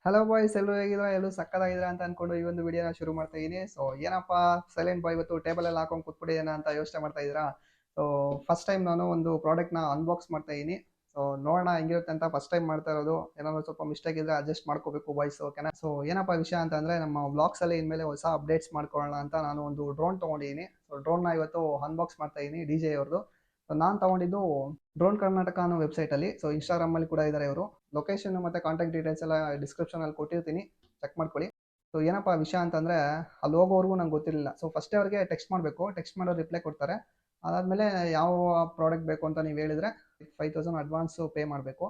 Hello boys, ಎಲ್ಲರೂ ಹೇಗಿದ್ರ? ಎಲ್ಲರೂ ಸಕ್ಕತ್ತಾಗಿದ್ರ ಅಂತ ಅನ್ಕೊಂಡು ಈ ಒಂದು ವಿಡಿಯೋನ ಶುರು ಮಾಡ್ತಾ ಇದೀನಿ. ಸೊ ಏನಪ್ಪ ಸೈಲೆಂಟ್ ಬಾಯ್ ಇವತ್ತು ಟೇಬಲ್ ಎಲ್ಲ ಹಾಕೊಂಡು ಕೂತ್ಬಿಟ್ಟಿದ್ದೇನೆ ಅಂತ ಯೋಚನೆ ಮಾಡ್ತಾ ಇದ್ದೀರಾ? ಸೊ ಫಸ್ಟ್ ಟೈಮ್ ನಾನು ಒಂದು ಪ್ರಾಡಕ್ಟ್ನ ಅನ್ಬಾಕ್ಸ್ ಮಾಡ್ತಾ ಇದೀನಿ. ಸೊ ನೋಡೋಣ ಹೆಂಗಿರುತ್ತೆ ಅಂತ. ಫಸ್ಟ್ ಟೈಮ್ ಮಾಡ್ತಾ ಇರೋದು, ಏನಾದ್ರು ಸ್ವಲ್ಪ ಮಿಸ್ಟೇಕ್ ಇದ್ರೆ ಅಡ್ಜಸ್ಟ್ ಮಾಡ್ಕೋಬೇಕು ಬಾಯ್ಸ್, ಓಕೆನಾ? ಸೊ ಏನಪ್ಪ ವಿಷಯ ಅಂತಂದ್ರೆ, ನಮ್ಮ ಬ್ಲಾಗ್ಸ್ ಅಲ್ಲಿ ಇನ್ಮೇಲೆ ಹೊಸ ಅಪ್ಡೇಟ್ಸ್ ಮಾಡ್ಕೊಳ್ಳೋಣ ಅಂತ ನಾನು ಒಂದು ಡ್ರೋನ್ ತಗೊಂಡಿದ್ದೀನಿ. ಸೊ ಡ್ರೋನ್ನ ಇವತ್ತು ಅನ್ಬಾಕ್ಸ್ ಮಾಡ್ತಾ ಇದೀನಿ, DJI ಅವ್ರದ್ದು. ಸೊ ನಾನು ತಗೊಂಡಿದ್ದು ಡ್ರೋನ್ ಕರ್ನಾಟಕ ಅನ್ನೋ ವೆಬ್ಸೈಟ್ ಅಲ್ಲಿ. ಸೊ ಇನ್ಸ್ಟಾಗ್ರಾಮ್ ಅಲ್ಲಿ ಕೂಡ ಇದ್ದಾರೆ ಇವರು. ಲೊಕೇಶನ್ ಮತ್ತೆ ಕಾಂಟ್ಯಾಕ್ಟ್ ಡೀಟೇಲ್ಸ್ ಎಲ್ಲ ಡಿಸ್ಕ್ರಿಪ್ಷನ್ ಅಲ್ಲಿ ಕೊಟ್ಟಿರ್ತೀನಿ, ಚೆಕ್ ಮಾಡ್ಕೊಳ್ಳಿ. ಸೊ ಏನಪ್ಪ ವಿಷಯ ಅಂತಂದ್ರೆ, ಅಲ್ಲಿ ಹೋಗೋವರೆಗೂ ನಂಗೆ ಗೊತ್ತಿರಲಿಲ್ಲ. ಸೊ ಫಸ್ಟ್ ಅವ್ರಿಗೆ ಟೆಕ್ಸ್ಟ್ ಮಾಡಬೇಕು, ಟೆಕ್ಸ್ಟ್ ಮಾಡೋ ರಿಪ್ಲೈ ಕೊಡ್ತಾರೆ. ಅದಾದ್ಮೇಲೆ ಯಾವ ಪ್ರಾಡಕ್ಟ್ ಬೇಕು ಅಂತ ನೀವು ಹೇಳಿದ್ರೆ 5000 ಅಡ್ವಾನ್ಸ್ ಪೇ ಮಾಡಬೇಕು.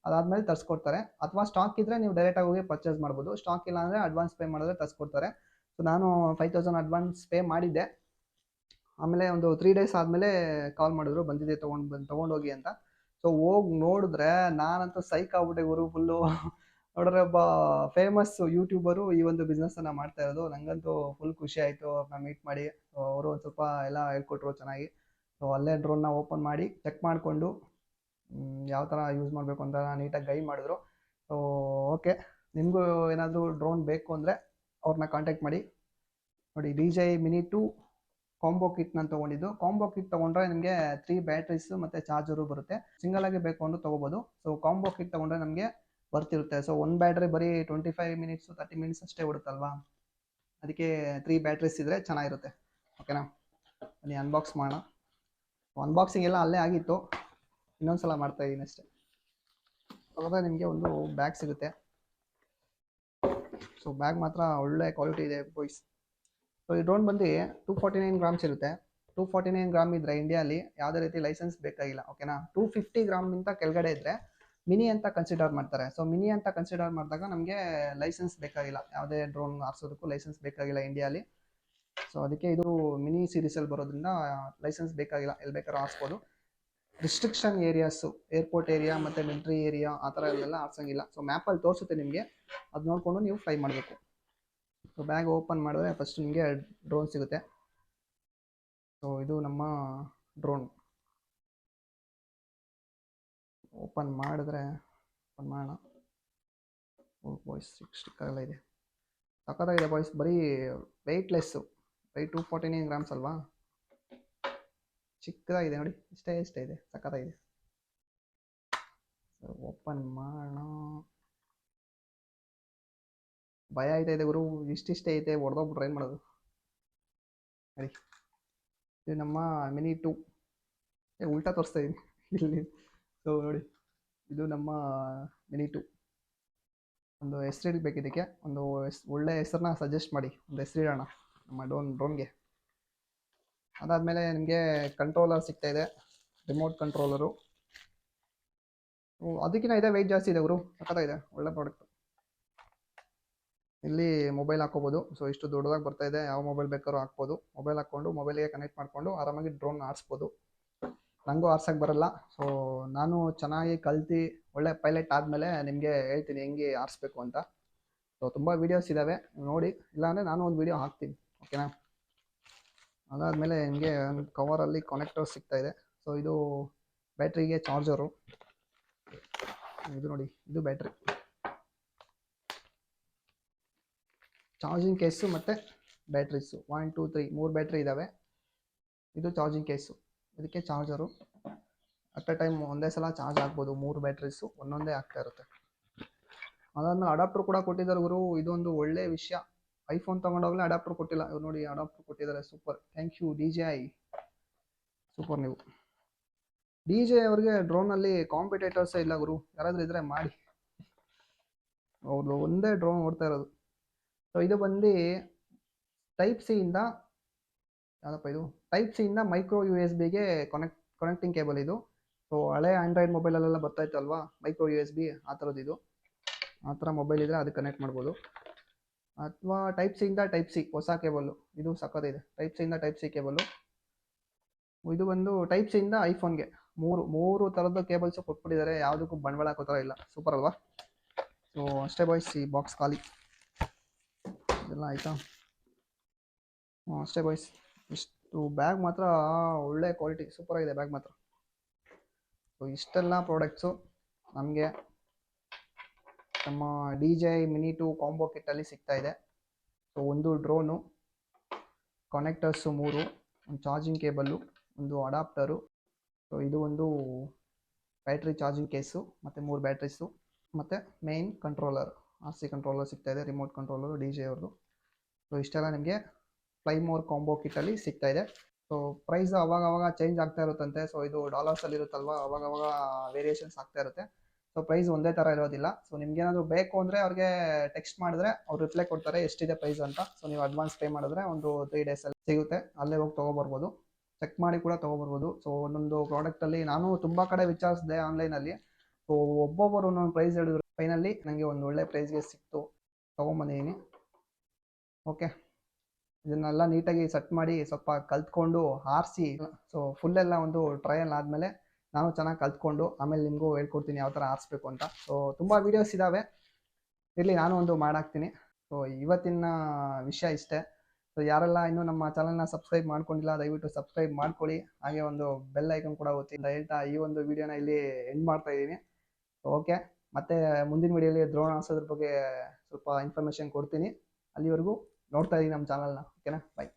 ಅದಾದ್ಮೇಲೆ ತರಿಸ್ಕೊಡ್ತಾರೆ. ಅಥವಾ ಸ್ಟಾಕ್ ಇದ್ರೆ ನೀವು ಡೈರೆಕ್ಟ್ ಆಗಿ ಹೋಗಿ ಪರ್ಚೇಸ್ ಮಾಡ್ಬೋದು. ಸ್ಟಾಕ್ ಇಲ್ಲ ಅಂದ್ರೆ ಅಡ್ವಾನ್ಸ್ ಪೇ ಮಾಡಿದ್ರೆ ತರಿಸ್ಕೊಡ್ತಾರೆ. ಸೊ ನಾನು 5000 ಅಡ್ವಾನ್ಸ್ ಪೇ ಮಾಡಿದ್ದೆ. ಆಮೇಲೆ ಒಂದು 3 ಡೇಸ್ ಆದಮೇಲೆ ಕಾಲ್ ಮಾಡಿದ್ರು, ಬಂದಿದೆ ತೊಗೊಂಡೋಗಿ ಅಂತ. ಸೊ ಹೋಗಿ ನೋಡಿದ್ರೆ ನಾನಂತೂ ಸೈಕ್ ಆಗ್ಬಿಟ್ಟೆ ಗುರು, ಫುಲ್ಲು. ನೋಡಿದ್ರೆ ಒಬ್ಬ ಫೇಮಸ್ ಯೂಟ್ಯೂಬರು ಈ ಒಂದು ಬಿಸ್ನೆಸ್ಸನ್ನು ಮಾಡ್ತಾ ಇರೋದು. ನನಗಂತೂ ಫುಲ್ ಖುಷಿ ಆಯಿತು ಅವ್ರನ್ನ ಮೀಟ್ ಮಾಡಿ. ಸೊ ಅವರು ಒಂದು ಸ್ವಲ್ಪ ಎಲ್ಲ ಹೇಳ್ಕೊಟ್ರು ಚೆನ್ನಾಗಿ. ಸೊ ಅಲ್ಲೇ ಡ್ರೋನ್ನ ಓಪನ್ ಮಾಡಿ ಚೆಕ್ ಮಾಡಿಕೊಂಡು ಯಾವ ಥರ ಯೂಸ್ ಮಾಡಬೇಕು ಅಂತ ನೀಟಾಗಿ ಗೈಡ್ ಮಾಡಿದ್ರು. ಸೊ ಓಕೆ, ನಿಮಗೂ ಏನಾದರೂ ಡ್ರೋನ್ ಬೇಕು ಅಂದರೆ ಅವ್ರನ್ನ ಕಾಂಟ್ಯಾಕ್ಟ್ ಮಾಡಿ. ನೋಡಿ, DJI MINI 2 ಕಾಂಬೋ ಕಿಟ್ ನಾನು ತೊಗೊಂಡಿದ್ದು. ಕಾಂಬೋ ಕಿಟ್ ತೊಗೊಂಡ್ರೆ ನಿಮಗೆ 3 ಬ್ಯಾಟ್ರೀಸ್ ಮತ್ತು ಚಾರ್ಜರು ಬರುತ್ತೆ. ಸಿಂಗಲ್ ಆಗಿ ಬೇಕು ಅಂದ್ರೆ ತೊಗೋಬೋದು. ಸೊ ಕಾಂಬೋ ಕಿಟ್ ತೊಗೊಂಡ್ರೆ ನಮಗೆ ಬರ್ತಿರುತ್ತೆ. ಸೊ ಒಂದು ಬ್ಯಾಟ್ರಿ ಬರೀ 25 ಮಿನಿಟ್ಸು 30 ಮಿನಿಟ್ಸ್ ಅಷ್ಟೇ ಬಿಡುತ್ತಲ್ವಾ, ಅದಕ್ಕೆ 3 ಬ್ಯಾಟ್ರೀಸ್ ಇದ್ದರೆ ಚೆನ್ನಾಗಿರುತ್ತೆ. ಓಕೆನಾ? ಬನ್ನಿ ಅನ್ಬಾಕ್ಸ್ ಮಾಡೋಣ. ಅನ್ಬಾಕ್ಸಿಂಗ್ ಎಲ್ಲ ಅಲ್ಲೇ ಆಗಿತ್ತು, ಇನ್ನೊಂದ್ಸಲ ಮಾಡ್ತಾ ಇದ್ದೀನಿ ಅಷ್ಟೇ. ಅವಾಗ ನಿಮಗೆ ಒಂದು ಬ್ಯಾಗ್ ಸಿಗುತ್ತೆ. ಸೊ ಬ್ಯಾಗ್ ಮಾತ್ರ ಒಳ್ಳೆ ಕ್ವಾಲಿಟಿ ಇದೆ ಬಾಯ್ಸ್. ಸೊ ಈ ಡ್ರೋನ್ ಬಂದು 249 ಗ್ರಾಮ್ಸ್ ಇರುತ್ತೆ. 249 ಗ್ರಾಮ್ ಇದ್ರೆ ಇಂಡಿಯಾಲಿ ಯಾವುದೇ ರೀತಿ ಲೈಸೆನ್ಸ್ ಬೇಕಾಗಿಲ್ಲ, ಓಕೆನಾ? 250 ಗ್ರಾಮ್ಗಿಂತ ಕೆಳಗಡೆ ಇದ್ರೆ ಮಿನಿ ಅಂತ ಕನ್ಸಿಡರ್ ಮಾಡ್ತಾರೆ. ಸೊ ಮಿನಿ ಅಂತ ಕನ್ಸಿಡರ್ ಮಾಡಿದಾಗ ನಮಗೆ ಲೈಸೆನ್ಸ್ ಬೇಕಾಗಿಲ್ಲ, ಯಾವುದೇ ಡ್ರೋನ್ ಆರಿಸೋದಕ್ಕೂ ಲೈಸೆನ್ಸ್ ಬೇಕಾಗಿಲ್ಲ ಇಂಡಿಯಾಲಿ. ಸೊ ಅದಕ್ಕೆ ಇದು ಮಿನಿ ಸೀರೀಸಲ್ಲಿ ಬರೋದ್ರಿಂದ ಲೈಸೆನ್ಸ್ ಬೇಕಾಗಿಲ್ಲ, ಎಲ್ಲಿ ಬೇಕಾದ್ರೂ ಆರಿಸ್ಬೋದು. ರಿಸ್ಟ್ರಿಕ್ಷನ್ ಏರಿಯಾಸು, ಏರ್ಪೋರ್ಟ್ ಏರಿಯಾ ಮತ್ತು ಮಿಲಿಟ್ರಿ ಏರಿಯಾ ಆ ಥರ ಎಲ್ಲ ಆರಿಸೋಂಗಿಲ್ಲ. ಸೊ ಮ್ಯಾಪಲ್ಲಿ ತೋರಿಸುತ್ತೆ ನಿಮಗೆ, ಅದು ನೋಡಿಕೊಂಡು ನೀವು ಫ್ಲೈ ಮಾಡಬೇಕು. ಸೊ ಬ್ಯಾಗ್ ಓಪನ್ ಮಾಡಿದ್ರೆ ಫಸ್ಟ್ ನಿಮಗೆ ಡ್ರೋನ್ ಸಿಗುತ್ತೆ. ಸೊ ಇದು ನಮ್ಮ ಡ್ರೋನ್. ಓಪನ್ ಮಾಡೋಣ. ಬಾಯ್ಸ್ ಸ್ಟಿಕ್ಕರ್ ಎಲ್ಲ ಇದೆ, ಸಕ್ಕತ್ತಾಗಿದೆ ಬಾಯ್ಸ್. ಬರೀ ವೆಯ್ಟ್ಲೆಸ್ಸು, ಬರೀ 249 ಗ್ರಾಮ್ಸ್ ಅಲ್ವಾ, ಚಿಕ್ಕದಾಗಿದೆ ನೋಡಿ, ಇಷ್ಟೇ ಇದೆ, ಸಕ್ಕತ್ತಾಗಿದೆ. ಸೊ ಓಪನ್ ಮಾಡೋಣ. ಭಯ ಆಯ್ತಾ ಇದೆ ಗುರು, ಇಷ್ಟಿಷ್ಟೇ ಐತೆ, ಹೊಡೆದೋಗ್ಬಿಟ್ರೆ ಏನು ಮಾಡೋದು? ಸರಿ, ಇದು ನಮ್ಮ MINI 2. ಉಲ್ಟಾ ತೋರಿಸ್ತಾ ಇದ್ದೀನಿ ಇಲ್ಲಿ. ಸೊ ನೋಡಿ, ಇದು ನಮ್ಮ MINI 2. ಒಂದು ಹೆಸರು ಇಡಬೇಕು ಇದಕ್ಕೆ, ಒಂದು ಒಳ್ಳೆ ಹೆಸರನ್ನ ಸಜೆಸ್ಟ್ ಮಾಡಿ, ಒಂದು ಹೆಸರು ಇಡೋಣ ನಮ್ಮ ಡ್ರೋನ್ಗೆ. ಅದಾದಮೇಲೆ ನಿಮಗೆ ಕಂಟ್ರೋಲರ್ ಸಿಗ್ತಾ ಇದೆ, ರಿಮೋಟ್ ಕಂಟ್ರೋಲರು. ಅದಕ್ಕಿಂತ ಇದೆ ವೆಯ್ಟ್ ಜಾಸ್ತಿ ಇದೆ ಗುರು, ಸಕ್ಕತ್ತಾಗಿದೆ, ಒಳ್ಳೆ ಪ್ರಾಡಕ್ಟ್. ಇಲ್ಲಿ ಮೊಬೈಲ್ ಹಾಕೋಬೋದು. ಸೊ ಇಷ್ಟು ದೊಡ್ಡದಾಗಿ ಬರ್ತಾ ಇದೆ, ಯಾವ ಮೊಬೈಲ್ ಬೇಕಾದ್ರೂ ಹಾಕ್ಬೋದು. ಮೊಬೈಲ್ ಹಾಕ್ಕೊಂಡು ಮೊಬೈಲಿಗೆ ಕನೆಕ್ಟ್ ಮಾಡಿಕೊಂಡು ಆರಾಮಾಗಿ ಡ್ರೋನ್ ಆರಿಸ್ಬೋದು. ನನಗೂ ಆರ್ಸಕ್ಕೆ ಬರಲ್ಲ. ಸೊ ನಾನು ಚೆನ್ನಾಗಿ ಕಲ್ತು ಒಳ್ಳೆ ಪೈಲಟ್ ಆದಮೇಲೆ ನಿಮಗೆ ಹೇಳ್ತೀನಿ ಹೆಂಗೆ ಆರಿಸ್ಬೇಕು ಅಂತ. ಸೊ ತುಂಬ ವೀಡಿಯೋಸ್ ಇದ್ದಾವೆ, ನೋಡಿ. ಇಲ್ಲಾಂದರೆ ನಾನು ಒಂದು ವೀಡಿಯೋ ಹಾಕ್ತೀನಿ, ಓಕೆನಾ? ಅದಾದಮೇಲೆ ನಿಮಗೆ ಒಂದು ಕವರಲ್ಲಿ ಕನೆಕ್ಟರ್ ಸಿಗ್ತಾ ಇದೆ. ಸೊ ಇದು ಬ್ಯಾಟ್ರಿಗೆ ಚಾರ್ಜರು. ಇದು ನೋಡಿ, ಇದು ಬ್ಯಾಟ್ರಿ ಚಾರ್ಜಿಂಗ್ ಕೇಸು ಮತ್ತು ಬ್ಯಾಟ್ರೀಸು 1 2 3 3 ಬ್ಯಾಟ್ರಿ ಇದ್ದಾವೆ. ಇದು ಚಾರ್ಜಿಂಗ್ ಕೇಸು, ಇದಕ್ಕೆ ಚಾರ್ಜರು. ಅಟ್ ಎ ಟೈಮ್ ಒಂದೇ ಸಲ ಚಾರ್ಜ್ ಆಗ್ಬೋದು, 3 ಬ್ಯಾಟ್ರೀಸು ಒಂದೊಂದೇ ಆಗ್ತಾ ಇರುತ್ತೆ. ಅದಾದ್ಮೇಲೆ ಅಡಾಪ್ಟರ್ ಕೂಡ ಕೊಟ್ಟಿದ್ದಾರೆ ಗುರು, ಇದೊಂದು ಒಳ್ಳೆ ವಿಷಯ. ಐಫೋನ್ ತೊಗೊಂಡೋಗ್ಲೇ ಅಡಾಪ್ಟರ್ ಕೊಟ್ಟಿಲ್ಲ, ಇವ್ರು ನೋಡಿ ಅಡಾಪ್ಟರ್ ಕೊಟ್ಟಿದ್ದಾರೆ, super. Thank you DJI, super. ನೀವು DJI ಅವ್ರಿಗೆ ಡ್ರೋನಲ್ಲಿ ಕಾಂಪಿಟೇಟರ್ಸೇ ಇಲ್ಲ ಗುರು, ಯಾರಾದರೂ ಇದ್ದರೆ ಮಾಡಿ. ಅವ್ರದ್ದು ಒಂದೇ ಡ್ರೋನ್ ಓಡ್ತಾ ಇರೋದು. ಸೊ ಇದು ಬಂದು ಟೈಪ್ ಸಿ ಇಂದ, ಯಾವುದಪ್ಪ ಇದು, ಟೈಪ್ ಸಿ ಇಂದ ಮೈಕ್ರೋ USB-ಗೆ ಕನೆಕ್ಟಿಂಗ್ ಕೇಬಲ್ ಇದು. ಸೊ ಹಳೆ ಆಂಡ್ರಾಯ್ಡ್ ಮೊಬೈಲಲ್ಲೆಲ್ಲ ಬರ್ತಾ ಇತ್ತಲ್ವಾ ಮೈಕ್ರೋ USB, ಆ ಥರದ್ದು ಇದು. ಆ ಥರ ಮೊಬೈಲ್ ಇದ್ದರೆ ಅದಕ್ಕೆ ಕನೆಕ್ಟ್ ಮಾಡ್ಬೋದು. ಅಥವಾ ಟೈಪ್ ಸಿ ಇಂದ ಟೈಪ್ ಸಿ ಹೊಸ ಕೇಬಲ್ಲು, ಇದು ಸಕ್ಕತ್ತಿದೆ. ಟೈಪ್ ಸಿ ಇಂದ ಟೈಪ್ ಸಿ ಕೇಬಲ್ಲು. ಇದು ಬಂದು ಟೈಪ್ ಸಿ ಇಂದ ಐಫೋನ್ಗೆ ಮೂರು ಥರದ್ದು ಕೇಬಲ್ಸು ಕೊಟ್ಬಿಟ್ಟಿದ್ದಾರೆ, ಯಾವುದಕ್ಕೂ ಬಂಡವಾಳ ಹಾಕೋತರ ಇಲ್ಲ. ಸೂಪರ್ ಅಲ್ವಾ? ಸೊ ಅಷ್ಟೇ ಬಾಯ್ಸ್, ಈ ಬಾಕ್ಸ್ ಖಾಲಿ. ಇದೆಲ್ಲ ಆಯಿತಾ? ಅಷ್ಟೇ ಬಾಯ್ಸ್. ಇಷ್ಟು ಬ್ಯಾಗ್ ಮಾತ್ರ ಒಳ್ಳೆ ಕ್ವಾಲಿಟಿ, ಸೂಪರಾಗಿದೆ ಬ್ಯಾಗ್ ಮಾತ್ರ. ಸೊ ಇಷ್ಟೆಲ್ಲ ಪ್ರಾಡಕ್ಟ್ಸು ನಮಗೆ ನಮ್ಮ DJI ಮಿನಿ 2 ಕಾಂಬೋ ಕಿಟ್ಟಲ್ಲಿ ಸಿಗ್ತಾ ಇದೆ. ಸೊ ಒಂದು ಡ್ರೋನು, ಕನೆಕ್ಟರ್ಸು 3, ಒಂದು ಚಾರ್ಜಿಂಗ್ ಕೇಬಲ್ಲು, ಒಂದು ಅಡಾಪ್ಟರು, ಸೊ ಇದು ಒಂದು ಬ್ಯಾಟ್ರಿ ಚಾರ್ಜಿಂಗ್ ಕೇಸು ಮತ್ತು 3 ಬ್ಯಾಟ್ರೀಸು, ಮತ್ತು ಮೇಯ್ನ್ ಕಂಟ್ರೋಲರ್ RC ಕಂಟ್ರೋಲರ್ ಸಿಗ್ತಾ ಇದೆ, ರಿಮೋಟ್ ಕಂಟ್ರೋಲರು DJI ಅವ್ರದ್ದು. ಸೊ ಇಷ್ಟೆಲ್ಲ ನಿಮಗೆ ಫ್ಲೈ ಮೋರ್ ಕಾಂಬೋ ಕಿಟ್ಟಲ್ಲಿ ಸಿಗ್ತಾ ಇದೆ. ಸೊ ಪ್ರೈಸ್ ಅವಾಗ ಚೇಂಜ್ ಆಗ್ತಾ ಇರುತ್ತಂತೆ. ಸೊ ಇದು ಡಾಲರ್ಸಲ್ಲಿ ಇರುತ್ತಲ್ವ, ಅವಾಗ ವೇರಿಯೇಷನ್ಸ್ ಆಗ್ತಾ ಇರುತ್ತೆ. ಸೊ ಪ್ರೈಸ್ ಒಂದೇ ಥರ ಇರೋದಿಲ್ಲ. ಸೊ ನಿಮ್ಗೇನಾದರೂ ಬೇಕು ಅಂದರೆ ಅವ್ರಿಗೆ ಟೆಕ್ಸ್ಟ್ ಮಾಡಿದ್ರೆ ಅವ್ರು ರಿಪ್ಲೈ ಕೊಡ್ತಾರೆ ಎಷ್ಟಿದೆ ಪ್ರೈಸ್ ಅಂತ. ಸೊ ನೀವು ಅಡ್ವಾನ್ಸ್ ಪೇ ಮಾಡಿದ್ರೆ ಒಂದು 3 ಡೇಸಲ್ಲಿ ಸಿಗುತ್ತೆ, ಅಲ್ಲೇ ಹೋಗಿ ತೊಗೊಬರ್ಬೋದು, ಚೆಕ್ ಮಾಡಿ ಕೂಡ ತೊಗೊಬರ್ಬೋದು. ಸೊ ಒಂದೊಂದು ಪ್ರಾಡಕ್ಟಲ್ಲಿ ನಾನು ತುಂಬ ಕಡೆ ವಿಚಾರಿಸಿದೆ ಆನ್ಲೈನಲ್ಲಿ. ಸೊ ಒಬ್ಬೊಬ್ಬರು ಒಂದೊಂದು ಪ್ರೈಸ್ ಹೇಳಿದ್ರು. ಫೈನಲ್ಲಿ ನನಗೆ ಒಂದು ಒಳ್ಳೆ ಪ್ರೈಸ್ಗೆ ಸಿಕ್ತು, ತೊಗೊಂಬಂದಿದ್ದೀನಿ. ಓಕೆ, ಇದನ್ನೆಲ್ಲ ನೀಟಾಗಿ ಸೆಟ್ ಮಾಡಿ ಸ್ವಲ್ಪ ಕಲ್ತ್ಕೊಂಡು ಆರಿಸಿ, ಸೊ ಫುಲ್ಲೆಲ್ಲ ಒಂದು ಟ್ರಯಲ್ ಆದಮೇಲೆ ನಾನು ಚೆನ್ನಾಗಿ ಕಲ್ತ್ಕೊಂಡು ಆಮೇಲೆ ನಿಮಗೂ ಹೇಳ್ಕೊಡ್ತೀನಿ ಯಾವ ಥರ ಆರಿಸ್ಬೇಕು ಅಂತ. ಸೊ ತುಂಬ ವೀಡಿಯೋಸ್ ಇದ್ದಾವೆ, ಇರಲಿ ನಾನು ಒಂದು ಮಾಡಾಕ್ತೀನಿ. ಸೊ ಇವತ್ತಿನ ವಿಷಯ ಇಷ್ಟೇ. ಸೊ ಯಾರೆಲ್ಲ ಇನ್ನೂ ನಮ್ಮ ಚಾನಲ್ನ ಸಬ್ಸ್ಕ್ರೈಬ್ ಮಾಡ್ಕೊಂಡಿಲ್ಲ ದಯವಿಟ್ಟು ಸಬ್ಸ್ಕ್ರೈಬ್ ಮಾಡ್ಕೊಳ್ಳಿ, ಹಾಗೆ ಒಂದು ಬೆಲ್ ಐಕನ್ ಕೂಡ ಒತ್ತಿ ಅಂತ ಹೇಳ್ತಾ ಈ ಒಂದು ವಿಡಿಯೋನ ಇಲ್ಲಿ ಎಂಡ್ ಮಾಡ್ತಾ ಇದ್ದೀನಿ. ಓಕೆ, ಮತ್ತೆ ಮುಂದಿನ ವಿಡಿಯೋಲಿ ಡ್ರೋನ್ ಆರಿಸೋದ್ರ ಬಗ್ಗೆ ಸ್ವಲ್ಪ ಇನ್ಫಾರ್ಮೇಷನ್ ಕೊಡ್ತೀನಿ. ಅಲ್ಲಿವರೆಗೂ ನೋಡ್ತಾ ಇದ್ದೀನಿ ನಮ್ಮ ಚಾನಲ್ನ. ಓಕೆನಾ, ಬಾಯ್.